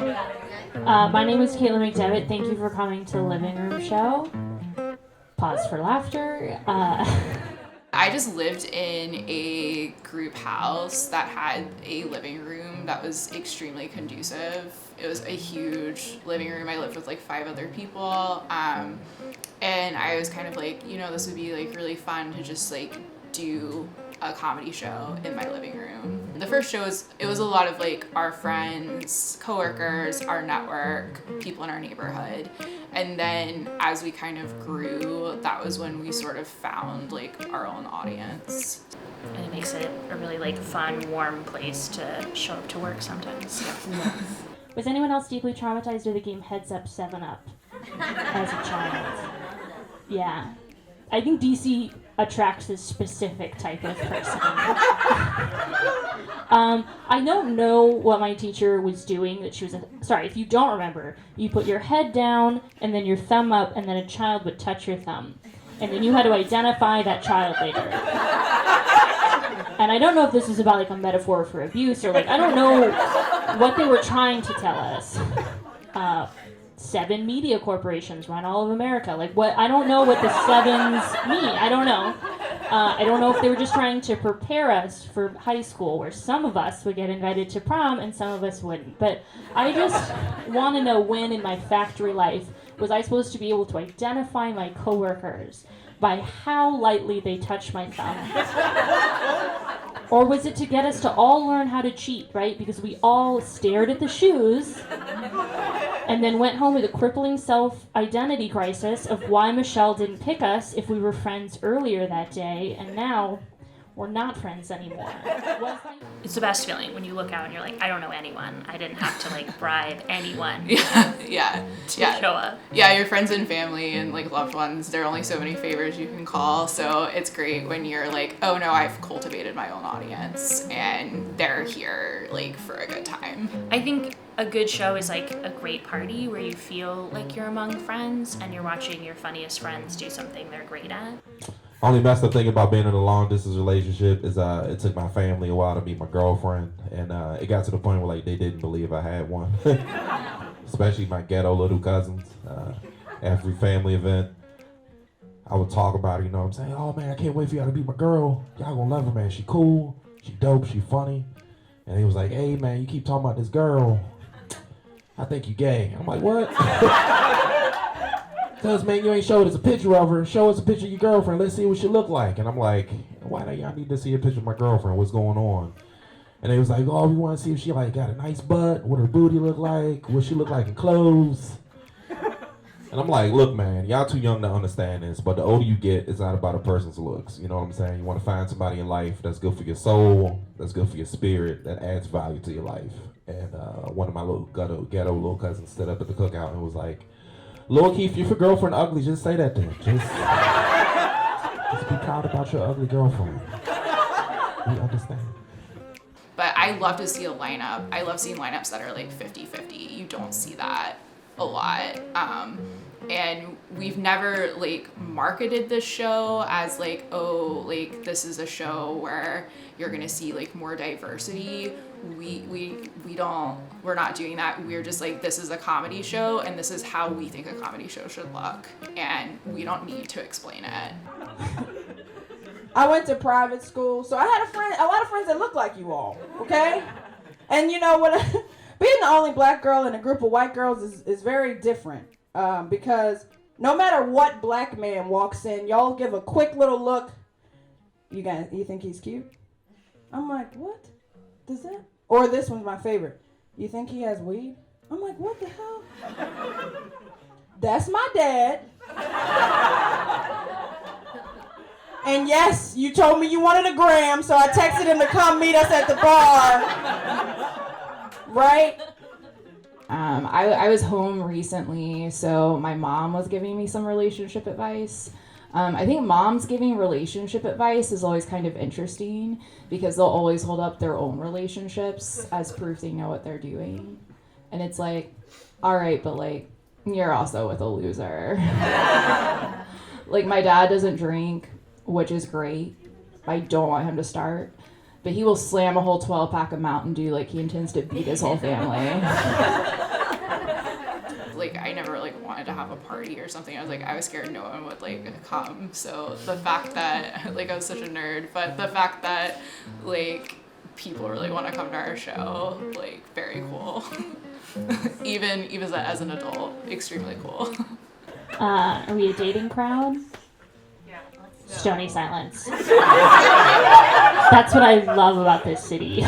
My name is Caitlin McDevitt. Thank you for coming to the Living Room Show. Pause for laughter. I just lived in a group house that had a living room that was extremely conducive. It was a huge living room. I lived with like 5 other people. And I was kind of like, this would be like really fun to just like do a comedy show in my living room. The first show it was a lot of like our friends, coworkers, our network, people in our neighborhood. And then as we kind of grew, that was when we sort of found like our own audience. And it makes it a really like fun, warm place to show up to work sometimes. Yes. Was anyone else deeply traumatized by the game Heads Up 7-Up as a child? Yeah. I think DC attracts a specific type of person. I don't know what my teacher was doing that she was... Sorry, if you don't remember, you put your head down and then your thumb up and then a child would touch your thumb. And then you had to identify that child later. And I don't know if this is about like a metaphor for abuse or like, I don't know what they were trying to tell us. 7 media corporations run all of America. Like what? I don't know what the 7s mean. I don't know. I don't know if they were just trying to prepare us for high school, where some of us would get invited to prom and some of us wouldn't. But I just want to know, when in my factory life was I supposed to be able to identify my coworkers by how lightly they touch my thumb? Or was it to get us to all learn how to cheat, right? Because we all stared at the shoes and then went home with a crippling self-identity crisis of why Michelle didn't pick us if we were friends earlier that day, and now we're not friends anymore. It's the best feeling when you look out and you're like, I don't know anyone. I didn't have to like bribe anyone to show up. Yeah, your friends and family and like loved ones, there are only so many favors you can call. So it's great when you're like, oh no, I've cultivated my own audience and they're here like for a good time. I think a good show is like a great party where you feel like you're among friends and you're watching your funniest friends do something they're great at. Only messed up thing about being in a long distance relationship is it took my family a while to meet my girlfriend, and it got to the point where like they didn't believe I had one. Especially my ghetto little cousins. Every family event, I would talk about it, I'm saying, oh man, I can't wait for y'all to meet my girl. Y'all gonna love her, man. She cool, she dope, she funny. And he was like, hey man, you keep talking about this girl, I think you gay. I'm like, what? Cause man, you ain't showed us a picture of her. Show us a picture of your girlfriend. Let's see what she look like. And I'm like, why do y'all need to see a picture of my girlfriend? What's going on? And they was like, oh, we want to see if she like got a nice butt, what her booty look like, what she look like in clothes. And I'm like, look, man, y'all too young to understand this. But the older you get, it's not about a person's looks. You know what I'm saying? You want to find somebody in life that's good for your soul, that's good for your spirit, that adds value to your life. And one of my little ghetto little cousins stood up at the cookout and was like, Lord Keith, if your girlfriend ugly, just say that then. Just be proud about your ugly girlfriend. We understand. But I love to see a lineup. I love seeing lineups that are like 50-50. You don't see that a lot. And we've never like marketed this show as like, oh, like this is a show where you're gonna see like more diversity. We're not doing that. We're just like, this is a comedy show and this is how we think a comedy show should look. And we don't need to explain it. I went to private school, so I had a lot of friends that looked like you all, okay? And you know what? Being the only black girl in a group of white girls is very different, because no matter what black man walks in, y'all give a quick little look. You think he's cute? I'm like, what? Does that? Or this one's my favorite. You think he has weed? I'm like, what the hell? That's my dad. And yes, you told me you wanted a gram, so I texted him to come meet us at the bar. Right? I was home recently, so my mom was giving me some relationship advice. I think moms giving relationship advice is always kind of interesting because they'll always hold up their own relationships as proof they know what they're doing. And it's like, all right, but like, you're also with a loser. Like, my dad doesn't drink, which is great. I don't want him to start. But he will slam a whole 12-pack of Mountain Dew like he intends to beat his whole family. like I never like wanted to have a party or something. I was scared no one would like come. So the fact that like I was such a nerd, but the fact that like people really want to come to our show, like very cool. even as an adult, extremely cool. Are we a dating crowd? Stony silence. That's what I love about this city.